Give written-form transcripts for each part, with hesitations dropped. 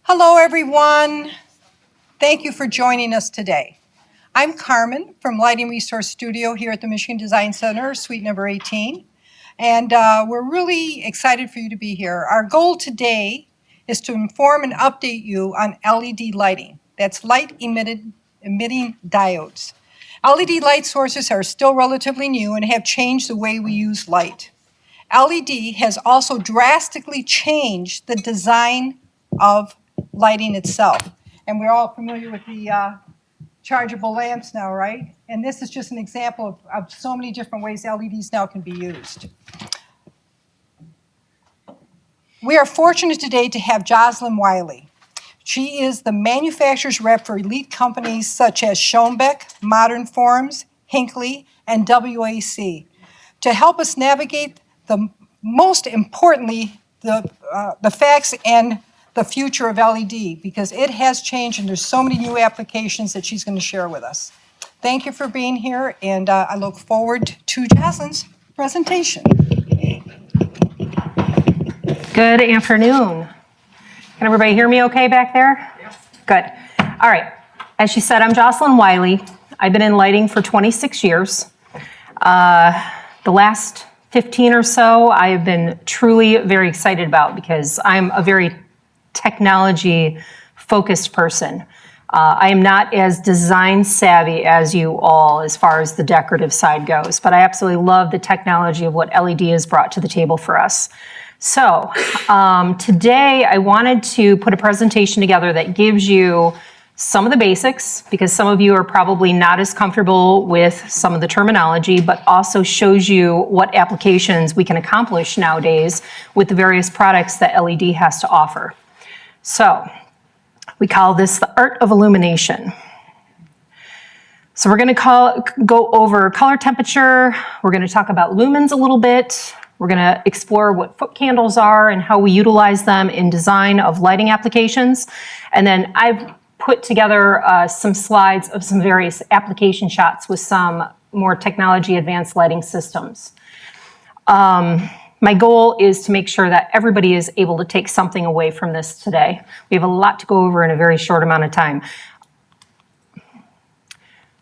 Hello, everyone. Thank you for joining us today. I'm Carmen from Lighting Resource Studio here at the Michigan Design Center, suite number 18. And we're really excited for you to be here. Our goal today is to inform and update you on LED lighting. That's emitting diodes. LED light sources are still relatively new and have changed the way we use light. LED has also drastically changed the design of lighting itself. And we're all familiar with the chargeable lamps now, right? And this is just an example of so many different ways LEDs now can be used. We are fortunate today to have Joslynn Wylie. She is the manufacturer's rep for elite companies such as Schonbek, Modern Forms, Hinkley, and W.A.C. to help us navigate most importantly, the facts and the future of LED, because it has changed and there's so many new applications that she's going to share with us. Thank you for being here, and I look forward to Joslyn's presentation. Good afternoon. Can everybody hear me okay back there? Yeah. Good. All right. As she said, I'm Joslynn Wylie. I've been in lighting for 26 years. The last 15 or so I have been truly very excited about because I'm a very technology focused person. I am not as design savvy as you all as far as the decorative side goes, but I absolutely love the technology of what LED has brought to the table for us. So today I wanted to put a presentation together that gives you some of the basics, because some of you are probably not as comfortable with some of the terminology, but also shows you what applications we can accomplish nowadays with the various products that LED has to offer. So we call this the art of illumination. So we're going to go over color temperature. We're going to talk about lumens a little bit. We're going to explore what foot candles are and how we utilize them in design of lighting applications. And then I've put together some slides of some various application shots with some more technology advanced lighting systems. My goal is to make sure that everybody is able to take something away from this today. We have a lot to go over in a very short amount of time.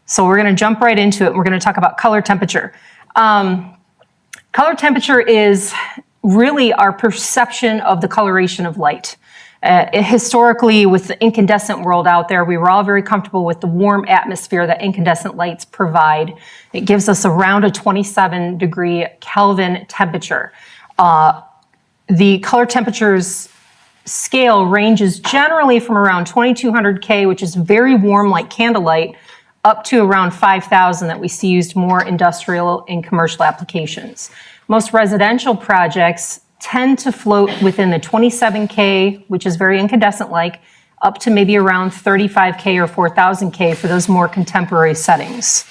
So we're going to jump right into it. We're going to talk about color temperature. Color temperature is really our perception of the coloration of light. Historically, with the incandescent world out there, we were all very comfortable with the warm atmosphere that incandescent lights provide. It gives us around a 27 degree Kelvin temperature. The color temperatures scale ranges generally from around 2200 K, which is very warm like candlelight, up to around 5,000 that we see used more industrial and commercial applications. Most residential projects tend to float within the 27K, which is very incandescent-like, up to maybe around 35K or 4,000K for those more contemporary settings.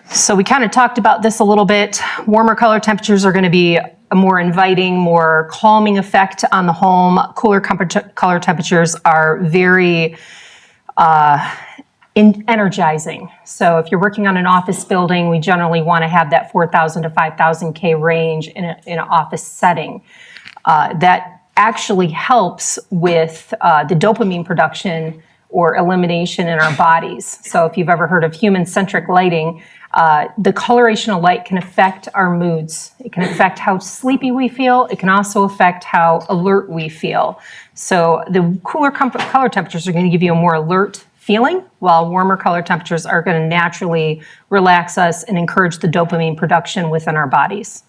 So we kind of talked about this a little bit. Warmer color temperatures are going to be a more inviting, more calming effect on the home. Cooler color temperatures are very energizing. So if you're working on an office building, we generally want to have that 4,000 to 5,000 K range in an office setting. That actually helps with the dopamine production or elimination in our bodies. So if you've ever heard of human-centric lighting, the coloration of light can affect our moods. It can affect how sleepy we feel. It can also affect how alert we feel. So the cooler color temperatures are going to give you a more alert feeling, while warmer color temperatures are going to naturally relax us and encourage the dopamine production within our bodies.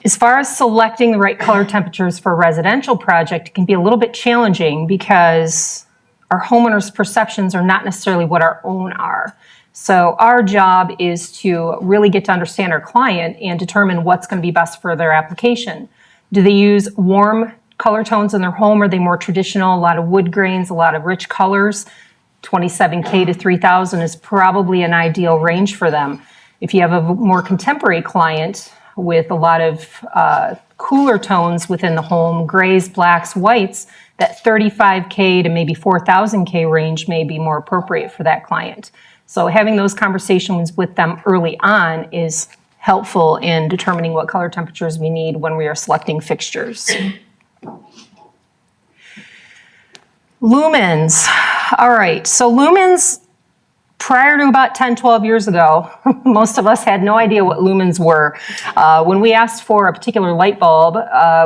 As far as selecting the right color temperatures for a residential project, it can be a little bit challenging because our homeowners' perceptions are not necessarily what our own are. So our job is to really get to understand our client and determine what's going to be best for their application. Do they use warm color tones in their home? Are they more traditional, a lot of wood grains, a lot of rich colors? 27K to 3,000 is probably an ideal range for them. If you have a more contemporary client with a lot of cooler tones within the home, grays, blacks, whites, that 35K to maybe 4,000K range may be more appropriate for that client. So having those conversations with them early on is helpful in determining what color temperatures we need when we are selecting fixtures. Lumens. All right, so lumens, prior to about 10, 12 years ago, most of us had no idea what lumens were. When we asked for a particular light bulb,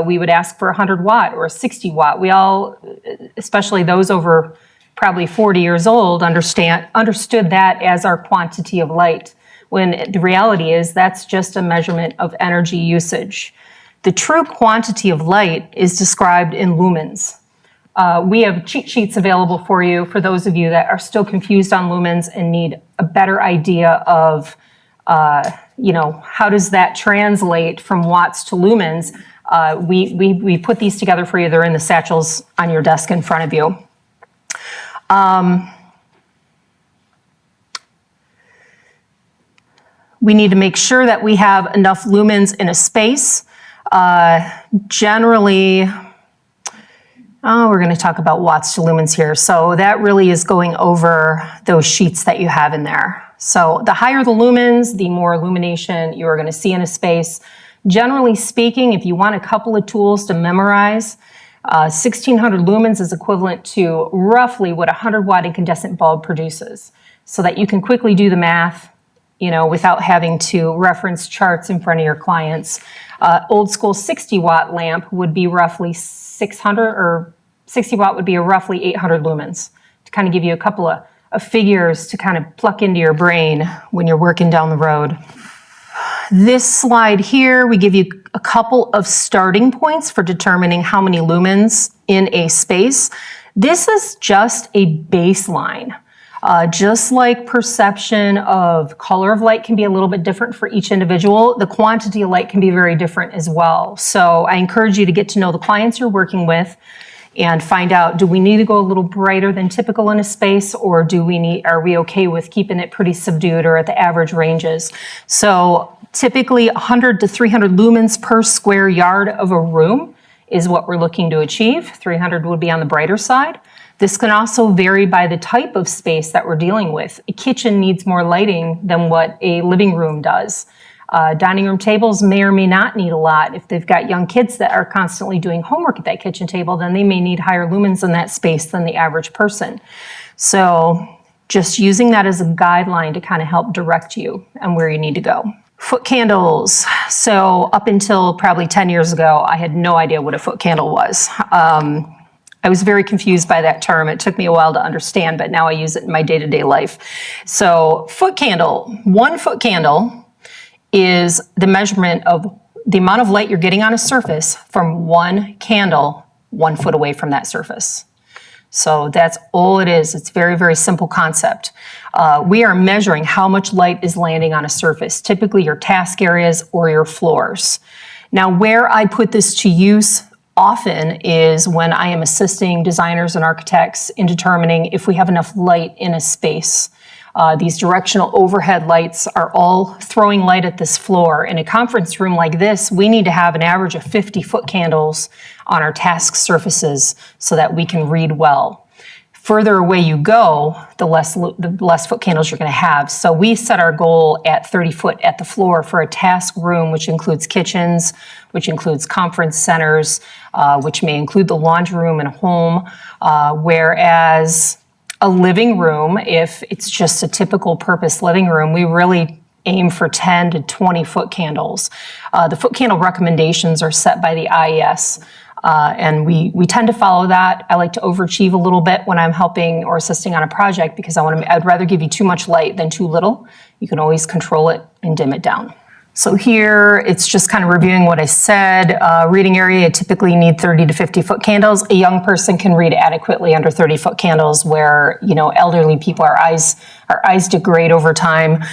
we would ask for a 100 watt or a 60 watt. We all, especially those over probably 40 years old, understood that as our quantity of light, when the reality is that's just a measurement of energy usage. The true quantity of light is described in lumens. We have cheat sheets available for you for those of you that are still confused on lumens and need a better idea of, how does that translate from watts to lumens. We put these together for you. They're in the satchels on your desk in front of you. We need to make sure that we have enough lumens in a space. Generally, we're going to talk about watts to lumens here. So that really is going over those sheets that you have in there. So the higher the lumens, the more illumination you are going to see in a space. Generally speaking, if you want a couple of tools to memorize, 1600 lumens is equivalent to roughly what a 100 watt incandescent bulb produces, so that you can quickly do the math, without having to reference charts in front of your clients. Old school 60 watt lamp would be roughly 600, or 60 watt would be roughly 800 lumens, to kind of give you a couple of figures to kind of pluck into your brain when you're working down the road. This slide here, we give you a couple of starting points for determining how many lumens in a space. This is just a baseline. Just like perception of color of light can be a little bit different for each individual, the quantity of light can be very different as well. So I encourage you to get to know the clients you're working with and find out, do we need to go a little brighter than typical in a space, or are we okay with keeping it pretty subdued or at the average ranges? So typically 100 to 300 lumens per square yard of a room is what we're looking to achieve. 300 would be on the brighter side. This can also vary by the type of space that we're dealing with. A kitchen needs more lighting than what a living room does. Dining room tables may or may not need a lot. If they've got young kids that are constantly doing homework at that kitchen table, then they may need higher lumens in that space than the average person. So just using that as a guideline to kind of help direct you and where you need to go. Foot candles. So up until probably 10 years ago, I had no idea what a foot candle was. I was very confused by that term. It took me a while to understand, but now I use it in my day-to-day life. So foot candle, 1 foot candle is the measurement of the amount of light you're getting on a surface from one candle 1 foot away from that surface. So that's all it is. It's very, very simple concept. We are measuring how much light is landing on a surface, typically your task areas or your floors. Now, where I put this to use often is when I am assisting designers and architects in determining if we have enough light in a space. These directional overhead lights are all throwing light at this floor. In a conference room like this, we need to have an average of 50 foot candles on our task surfaces so that we can read well. Further away you go, the less foot candles you're going to have. So we set our goal at 30 foot at the floor for a task room, which includes kitchens, which includes conference centers, which may include the laundry room and home, whereas a living room, if it's just a typical purpose living room, we really aim for 10 to 20 foot candles. The foot candle recommendations are set by the IES. And we tend to follow that. I like to overachieve a little bit when I'm helping or assisting on a project because I'd rather give you too much light than too little. You can always control it and dim it down. So here, it's just kind of reviewing what I said. Reading area, you typically need 30 to 50 foot candles. A young person can read adequately under 30 foot candles, where, elderly people, our eyes degrade over time.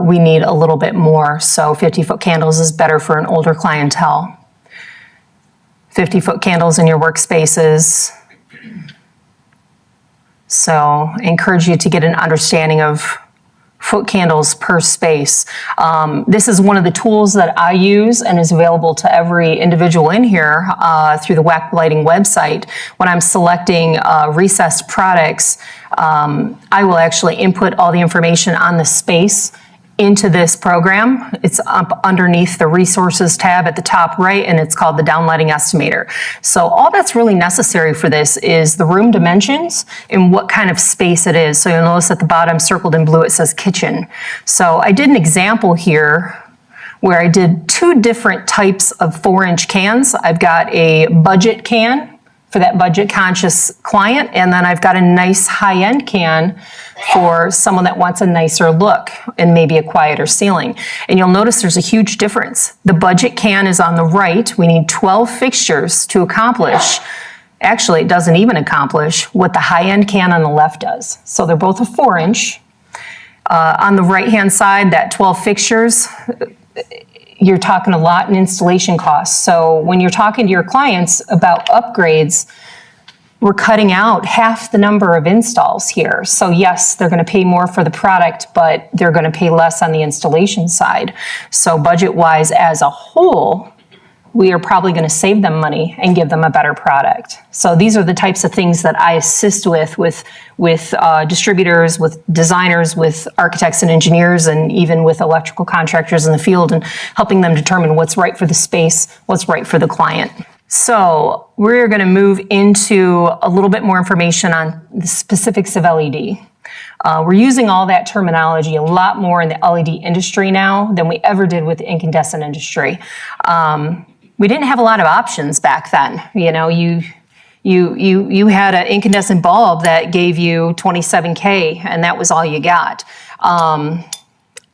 We need a little bit more. So 50 foot candles is better for an older clientele. 50 foot candles in your workspaces. So I encourage you to get an understanding of foot candles per space. This is one of the tools that I use and is available to every individual in here through the W.A.C lighting website. When I'm selecting recessed products, I will actually input all the information on the space into this program. It's up underneath the resources tab at the top right, and it's called the downlighting estimator. So all that's really necessary for this is the room dimensions and what kind of space it is. So you'll notice at the bottom circled in blue, it says kitchen. So I did an example here where I did 2 different types of 4-inch cans. I've got a budget can for that budget-conscious client, and then I've got a nice high-end can for someone that wants a nicer look and maybe a quieter ceiling. And you'll notice there's a huge difference. The budget can is on the right. We need 12 fixtures to accomplish. Actually, it doesn't even accomplish what the high-end can on the left does. So they're both a 4-inch. On the right-hand side, that 12 fixtures, you're talking a lot in installation costs. So when you're talking to your clients about upgrades, we're cutting out half the number of installs here. So yes, they're going to pay more for the product, but they're going to pay less on the installation side. So budget-wise as a whole, we are probably going to save them money and give them a better product. So these are the types of things that I assist with distributors, with designers, with architects and engineers, and even with electrical contractors in the field, and helping them determine what's right for the space, what's right for the client. So we're going to move into a little bit more information on the specifics of LED. We're using all that terminology a lot more in the LED industry now than we ever did with the incandescent industry. We didn't have a lot of options back then. You know, you had an incandescent bulb that gave you 27K, and that was all you got.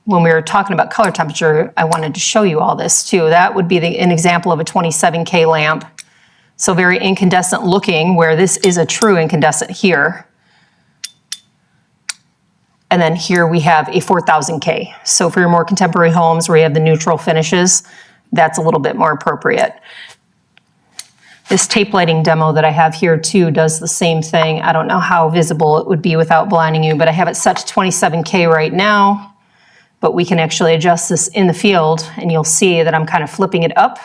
When we were talking about color temperature, I wanted to show you all this too. That would be an example of a 27K lamp. So very incandescent looking, where this is a true incandescent here. And then here we have a 4000K. So for your more contemporary homes where you have the neutral finishes, that's a little bit more appropriate. This tape lighting demo that I have here too does the same thing. I don't know how visible it would be without blinding you, but I have it set to 27K right now, but we can actually adjust this in the field, and you'll see that I'm kind of flipping it up,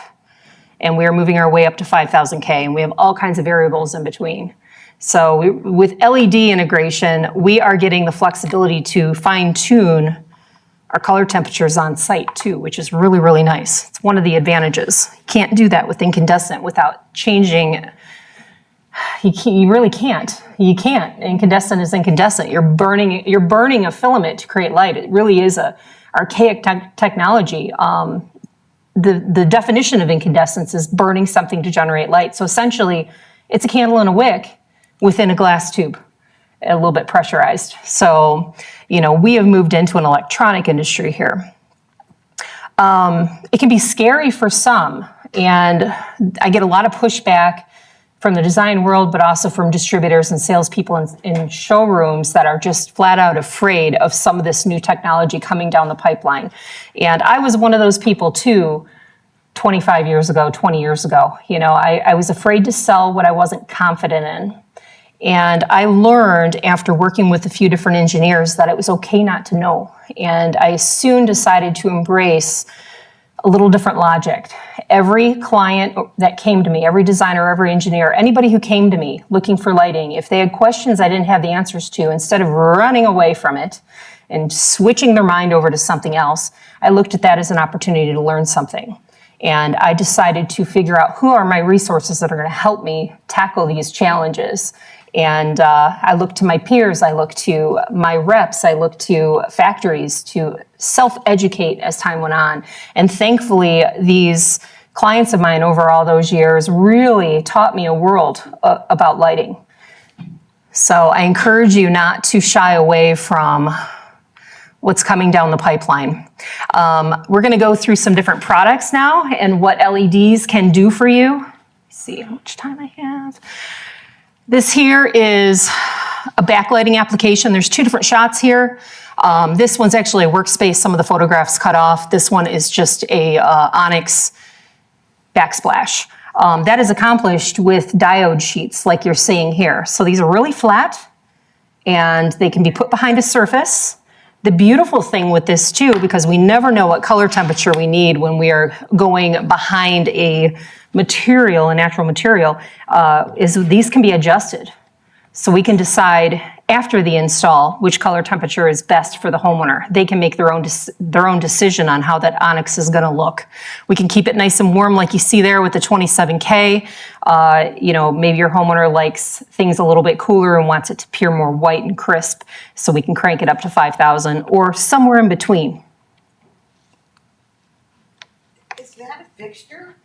and we are moving our way up to 5000K, and we have all kinds of variables in between. So with LED integration, we are getting the flexibility to fine-tune our color temperatures on site too, which is really, really nice. It's one of the advantages. You can't do that with incandescent without changing. You really can't. You can't. Incandescent is incandescent. You're burning a filament to create light. It really is a archaic technology. The definition of incandescence is burning something to generate light. So essentially, it's a candle in a wick within a glass tube, a little bit pressurized. So, you know, we have moved into an electronic industry here. It can be scary for some, and I get a lot of pushback from the design world, but also from distributors and salespeople in showrooms that are just flat out afraid of some of this new technology coming down the pipeline. And I was one of those people too, 25 years ago, 20 years ago. You know, I was afraid to sell what I wasn't confident in. And I learned after working with a few different engineers that it was okay not to know. And I soon decided to embrace a little different logic. Every client that came to me, every designer, every engineer, anybody who came to me looking for lighting, if they had questions I didn't have the answers to, instead of running away from it and switching their mind over to something else, I looked at that as an opportunity to learn something. And I decided to figure out who are my resources that are going to help me tackle these challenges. And I look to my peers, I look to my reps, I look to factories to self-educate as time went on. And thankfully, these clients of mine over all those years really taught me a world about lighting. So I encourage you not to shy away from what's coming down the pipeline. We're going to go through some different products now and what LEDs can do for you. Let's see how much time I have. This here is a backlighting application. There's two different shots here. This one's actually a workspace. Some of the photographs cut off. This one is just a onyx backsplash. That is accomplished with diode sheets like you're seeing here. So these are really flat and they can be put behind a surface. The beautiful thing with this too, because we never know what color temperature we need when we are going behind a material, a natural material, is these can be adjusted. So we can decide after the install which color temperature is best for the homeowner. They can make their own decision on how that onyx is going to look. We can keep it nice and warm like you see there with the 27K. Maybe your homeowner likes things a little bit cooler and wants it to appear more white and crisp, so we can crank it up to 5,000 or somewhere in between. Is that a fixture?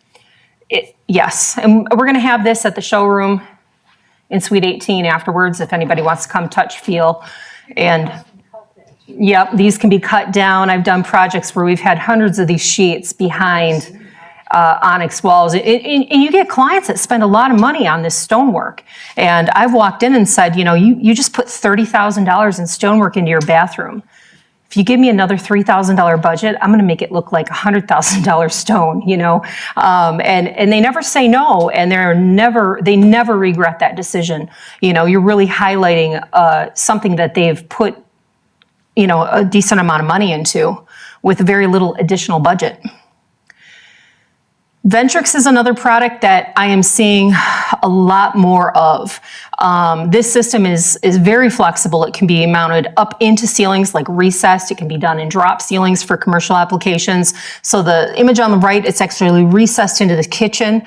Yes, and we're going to have this at the showroom in Suite 18 afterwards if anybody wants to come touch, feel. And yep, these can be cut down. I've done projects where we've had hundreds of these sheets behind onyx walls. And you get clients that spend a lot of money on this stonework. And I've walked in and said, you just put $30,000 in stonework into your bathroom. If you give me another $3,000 budget, I'm going to make it look like $100,000 stone, and they never say no, and they never regret that decision. You're really highlighting something that they've put, a decent amount of money into with very little additional budget. Ventrix is another product that I am seeing a lot more of. This system is very flexible. It can be mounted up into ceilings like recessed. It can be done in drop ceilings for commercial applications. So the image on the right, it's actually recessed into the kitchen.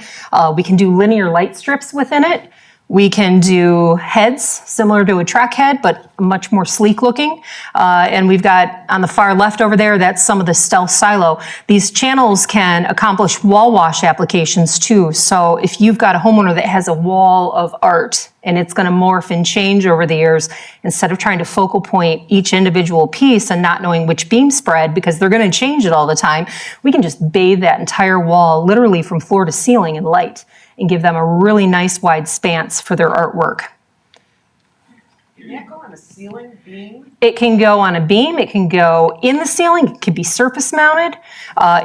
We can do linear light strips within it. We can do heads similar to a track head, but much more sleek looking. And we've got on the far left over there, that's some of the stealth silo. These channels can accomplish wall wash applications too. So if you've got a homeowner that has a wall of art and it's going to morph and change over the years, instead of trying to focal point each individual piece and not knowing which beam spread because they're going to change it all the time, we can just bathe that entire wall literally from floor to ceiling in light and give them a really nice wide spanse for their artwork. Can that go on a ceiling beam? It can go on a beam, it can go in the ceiling, it can be surface mounted,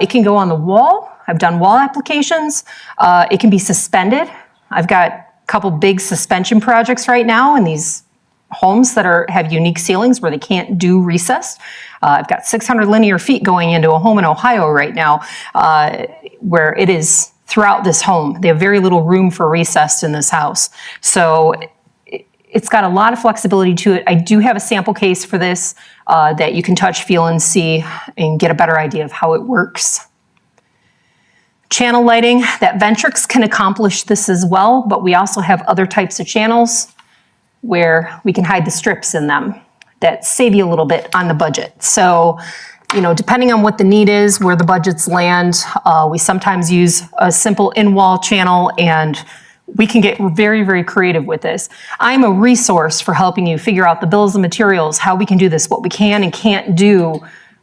it can go on the wall. I've done wall applications. It can be suspended. I've got a couple big suspension projects right now in these homes that have unique ceilings where they can't do recessed. I've got 600 linear feet going into a home in Ohio right now where it is throughout this home. They have very little room for recessed in this house. So it's got a lot of flexibility to it. I do have a sample case for this that you can touch, feel, and see and get a better idea of how it works. Channel lighting, that Ventrix can accomplish this as well, but we also have other types of channels where we can hide the strips in them that save you a little bit on the budget. So, depending on what the need is, where the budgets land, we sometimes use a simple in-wall channel, and we can get very, very creative with this. I'm a resource for helping you figure out the bills of materials, how we can do this, what we can and can't do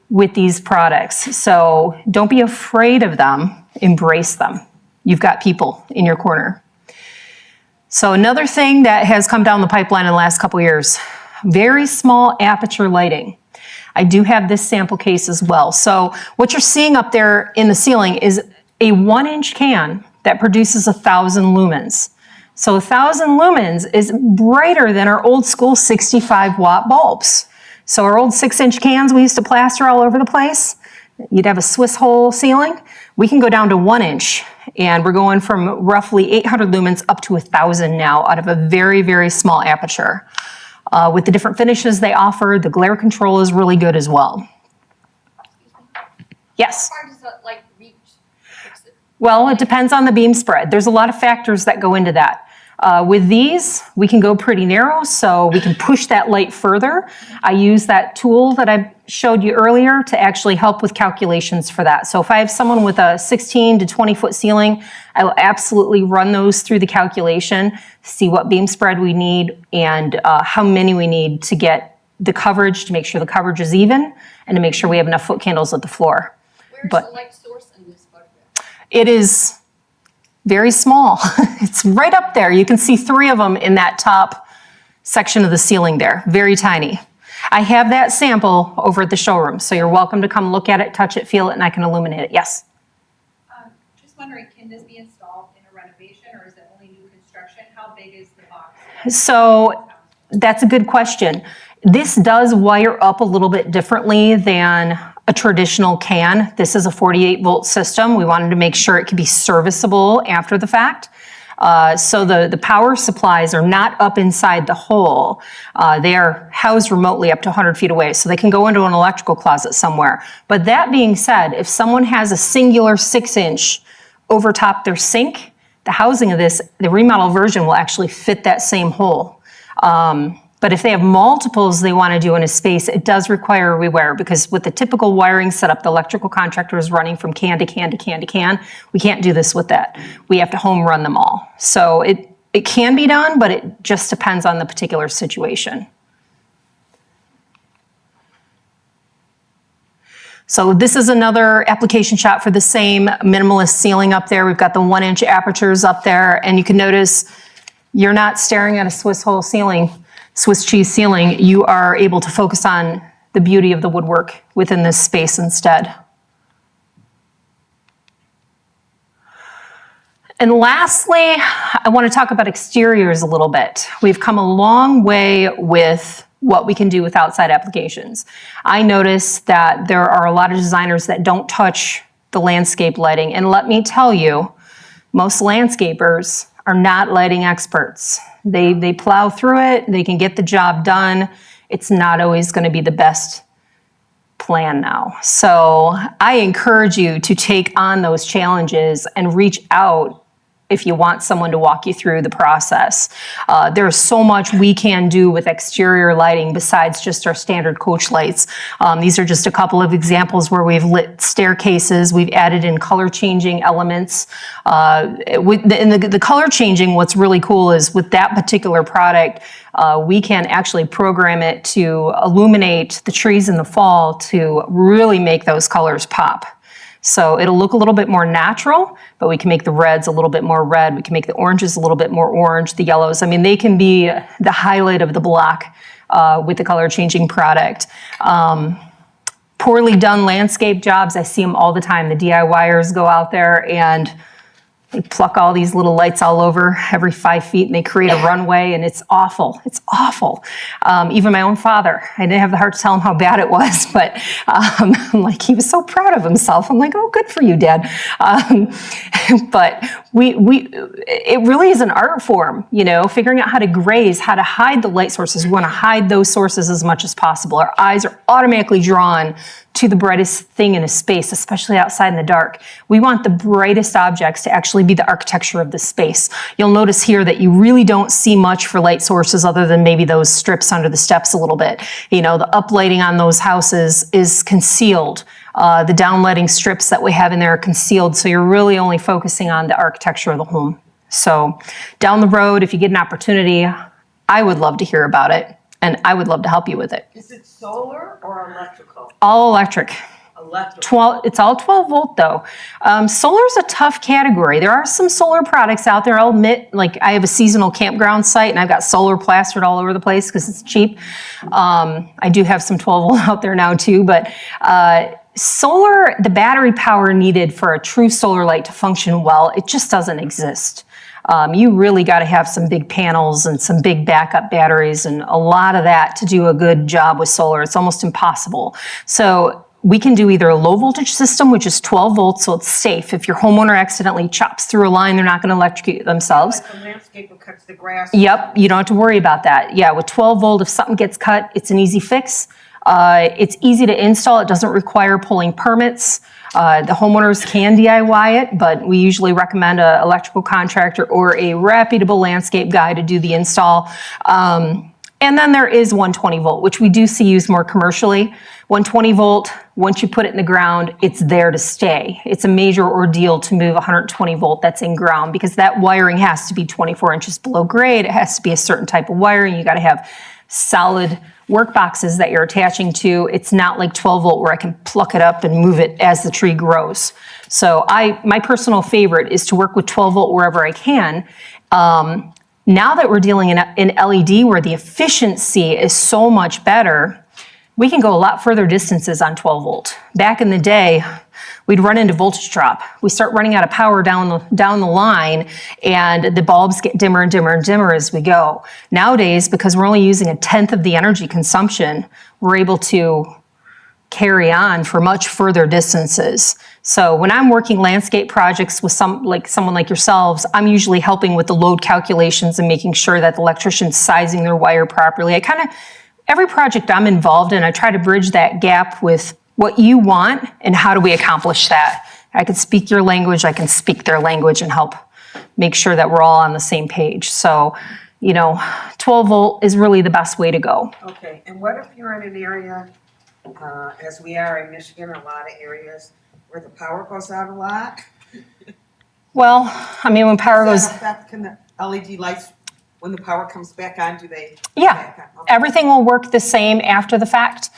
with these products. So don't be afraid of them, embrace them. You've got people in your corner. So another thing that has come down the pipeline in the last couple years, very small aperture lighting. I do have this sample case as well. So what you're seeing up there in the ceiling is a 1-inch can that produces 1,000 lumens. So 1,000 lumens is brighter than our old school 65-watt bulbs. So our old 6-inch cans we used to plaster all over the place, you'd have a Swiss hole ceiling. We can go down to 1 inch, and we're going from roughly 800 lumens up to 1,000 now out of a very, very small aperture. With the different finishes they offer, the glare control is really good as well. Yes? How far does that light reach? Well, it depends on the beam spread. There's a lot of factors that go into that. With these, we can go pretty narrow, so we can push that light further. I use that tool that I showed you earlier to actually help with calculations for that. So if I have someone with a 16 to 20 foot ceiling, I will absolutely run those through the calculation, see what beam spread we need and how many we need to get the coverage, to make sure the coverage is even, and to make sure we have enough foot candles at the floor. Where's But the light source in this photograph? it is very small. It's right up there. You can see 3 of them in that top section of the ceiling there, very tiny. I have that sample over at the showroom, so you're welcome to come look at it, touch it, feel it, and I can illuminate it. Yes? Just wondering, can this be installed in a renovation or is it only new construction? How big is the box? So that's a good question. This does wire up a little bit differently than a traditional can. This is a 48 volt system. We wanted to make sure it could be serviceable after the fact. So the power supplies are not up inside the hole. They are housed remotely up to 100 feet away, so they can go into an electrical closet somewhere. But that being said, if someone has a singular 6-inch over top their sink, the housing of this, the remodel version will actually fit that same hole. But if they have multiples they want to do in a space, it does require a rewire, because with the typical wiring setup, the electrical contractor is running from can to can to can to can. We can't do this with that. We have to home run them all. So it can be done, but it just depends on the particular situation. So this is another application shot for the same minimalist ceiling up there. We've got the 1-inch apertures up there, and you can notice you're not staring at a Swiss cheese ceiling. You are able to focus on the beauty of the woodwork within this space instead. And lastly, I want to talk about exteriors a little bit. We've come a long way with what we can do with outside applications. I notice that there are a lot of designers that don't touch the landscape lighting. And let me tell you, most landscapers are not lighting experts. They plow through it, they can get the job done. It's not always going to be the best plan now. So I encourage you to take on those challenges and reach out if you want someone to walk you through the process. There's so much we can do with exterior lighting besides just our standard coach lights. These are just a couple of examples where we've lit staircases, we've added in color changing elements. The color changing, what's really cool is with that particular product, we can actually program it to illuminate the trees in the fall to really make those colors pop. So it'll look a little bit more natural, but we can make the reds a little bit more red. We can make the oranges a little bit more orange, the yellows. I mean, they can be the highlight of the block with the color changing product. Poorly done landscape jobs, I see them all the time. The DIYers go out there and they pluck all these little lights all over every 5 feet and they create a runway, and it's awful. It's awful. Even my own father, I didn't have the heart to tell him how bad it was, but I'm like, he was so proud of himself. I'm like, oh, good for you, Dad. But it really is an art form, you know, figuring out how to graze, how to hide the light sources. We want to hide those sources as much as possible. Our eyes are automatically drawn to the brightest thing in a space, especially outside in the dark. We want the brightest objects to actually be the architecture of the space. You'll notice here that you really don't see much for light sources other than maybe those strips under the steps a little bit. You know, the uplighting on those houses is concealed. The downlighting strips that we have in there are concealed, so you're really only focusing on the architecture of the home. So down the road, if you get an opportunity, I would love to hear about it, and I would love to help you with it. Is it solar or electrical? All electric. Electrical. It's all 12 volt though. Solar's a tough category. There are some solar products out there. I'll admit, like I have a seasonal campground site and I've got solar plastered all over the place because it's cheap. I do have some 12 volt out there now too, but solar, the battery power needed for a true solar light to function well, it just doesn't exist. You really got to have some big panels and some big backup batteries and a lot of that to do a good job with solar. It's almost impossible. So we can do either a low voltage system, which is 12 volts, so it's safe. If your homeowner accidentally chops through a line, they're not going to electrocute themselves. Like the landscaper cuts the grass. Yep, you don't have to worry about that. Yeah, with 12 volt, if something gets cut, it's an easy fix. It's easy to install. It doesn't require pulling permits. The homeowners can DIY it, but we usually recommend an electrical contractor or a reputable landscape guy to do the install. And then there is 120 volt, which we do see used more commercially. 120 volt, once you put it in the ground, it's there to stay. It's a major ordeal to move 120 volt that's in ground because that wiring has to be 24 inches below grade. It has to be a certain type of wiring. You got to have solid work boxes that you're attaching to. It's not like 12 volt where I can pluck it up and move it as the tree grows. So my personal favorite is to work with 12 volt wherever I can. Now that we're dealing in LED where the efficiency is so much better, we can go a lot further distances on 12 volt. Back in the day, we'd run into voltage drop. We start running out of power down the line and the bulbs get dimmer and dimmer and dimmer as we go. Nowadays, because we're only using 1/10 of the energy consumption, we're able to carry on for much further distances. So when I'm working landscape projects with someone like yourselves, I'm usually helping with the load calculations and making sure that the electrician's sizing their wire properly. Every project I'm involved in, I try to bridge that gap with what you want and how do we accomplish that. I can speak your language, I can speak their language and help make sure that we're all on the same page. So, 12 volt is really the best way to go. Okay, and what if you're in an area, as we are in Michigan, a lot of areas where the power goes out a lot? Well, when power goes, Does that affect, can the LED lights, when the power comes back on, do they? yeah, back on? Okay. everything will work the same after the fact.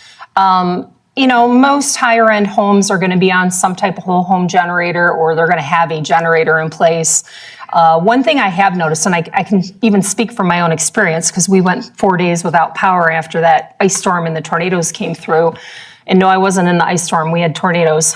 Most higher end homes are going to be on some type of whole home generator, or they're going to have a generator in place. One thing I have noticed, and I can even speak from my own experience, because we went 4 days without power after that ice storm and the tornadoes came through. And no, I wasn't in the ice storm. We had tornadoes.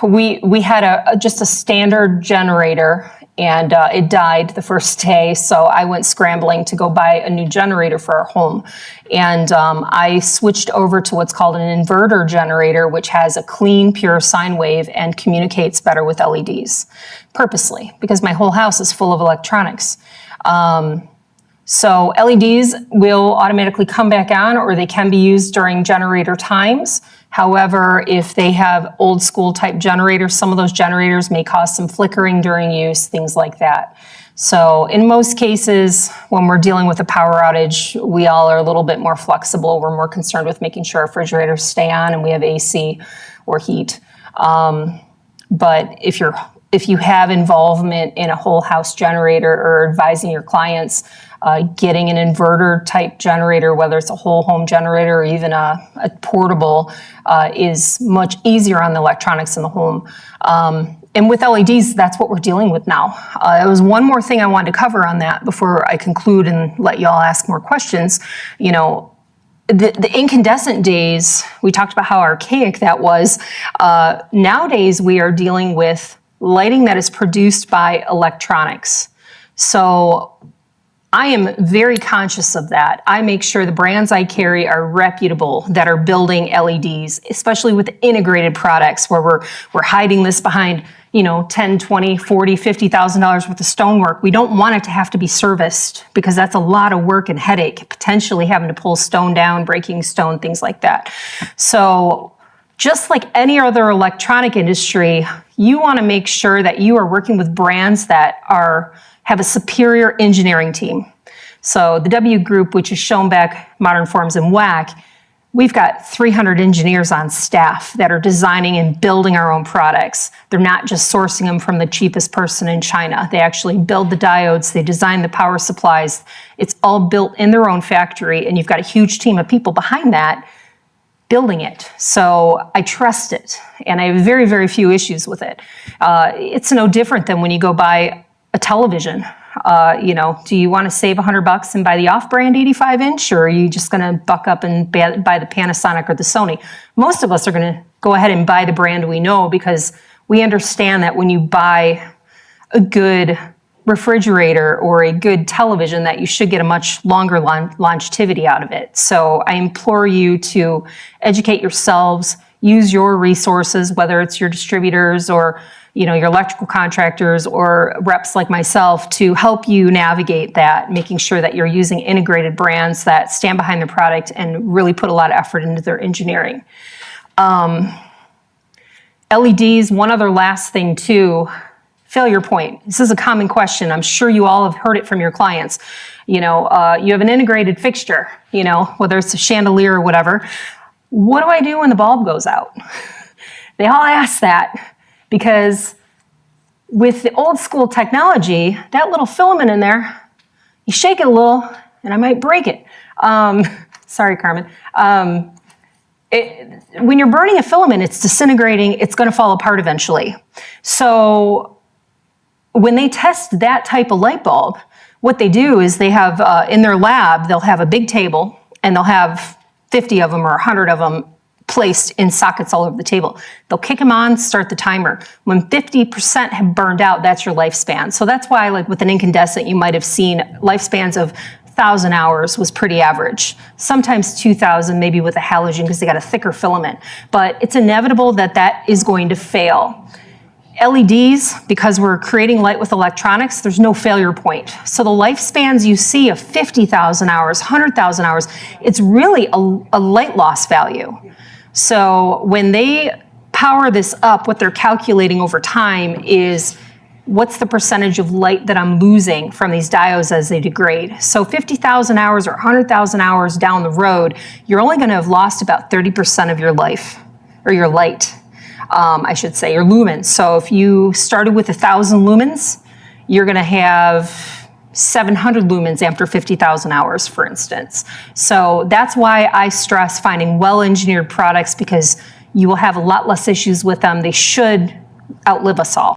We had just a standard generator, and it died the first day, so I went scrambling to go buy a new generator for our home. And I switched over to what's called an inverter generator, which has a clean, pure sine wave and communicates better with LEDs, purposely, because my whole house is full of electronics. So LEDs will automatically come back on, or they can be used during generator times. However, if they have old school type generators, some of those generators may cause some flickering during use, things like that. So in most cases, when we're dealing with a power outage, we all are a little bit more flexible. We're more concerned with making sure our refrigerators stay on and we have AC or heat. But if you have involvement in a whole house generator, or advising your clients, getting an inverter type generator, whether it's a whole home generator or even a portable, is much easier on the electronics in the home. And with LEDs, that's what we're dealing with now. There was one more thing I wanted to cover on that before I conclude and let y'all ask more questions. The incandescent days, we talked about how archaic that was. Nowadays, we are dealing with lighting that is produced by electronics. So I am very conscious of that. I make sure the brands I carry are reputable, that are building LEDs, especially with integrated products where we're hiding this behind, $10, $20, $40, $50,000 worth of stonework. We don't want it to have to be serviced, because that's a lot of work and headache, potentially having to pull stone down, breaking stone, things like that. So just like any other electronic industry, you want to make sure that you are working with brands that have a superior engineering team. So the W Group, which is Schonbek, Modern Forms, and W.A.C, we've got 300 engineers on staff that are designing and building our own products. They're not just sourcing them from the cheapest person in China. They actually build the diodes, they design the power supplies. It's all built in their own factory, and you've got a huge team of people behind that building it. So I trust it, and I have very, very few issues with it. It's no different than when you go buy a television. Do you want to save $100 and buy the off-brand 85-inch, or are you just going to buck up and buy the Panasonic or the Sony? Most of us are going to go ahead and buy the brand we know, because we understand that when you buy a good refrigerator or a good television, that you should get a much longer longevity out of it. So I implore you to educate yourselves, use your resources, whether it's your distributors or your electrical contractors or reps like myself, to help you navigate that, making sure that you're using integrated brands that stand behind the product and really put a lot of effort into their engineering. LEDs, one other last thing too, failure point. This is a common question. I'm sure you all have heard it from your clients. You have an integrated fixture, whether it's a chandelier or whatever. What do I do when the bulb goes out? They all ask that, because with the old school technology, that little filament in there, you shake it a little and I might break it. Sorry, Carmen. When you're burning a filament, it's disintegrating, it's going to fall apart eventually. So when they test that type of light bulb, what they do is they have, in their lab, they'll have a big table, and they'll have 50 of them or 100 of them placed in sockets all over the table. They'll kick them on, start the timer. When 50% have burned out, that's your lifespan. So that's why, like with an incandescent, you might have seen lifespans of 1,000 hours was pretty average. Sometimes 2,000, maybe with a halogen because they got a thicker filament. But it's inevitable that that is going to fail. LEDs, because we're creating light with electronics, there's no failure point. So the lifespans you see of 50,000 hours, 100,000 hours, it's really a light loss value. So when they power this up, what they're calculating over time is what's the percentage of light that I'm losing from these diodes as they degrade. So 50,000 hours or 100,000 hours down the road, you're only going to have lost about 30% of your life, or your light. I should say, your lumens. So if you started with 1,000 lumens, you're going to have 700 lumens after 50,000 hours, for instance. So that's why I stress finding well-engineered products, because you will have a lot less issues with them. They should outlive us all.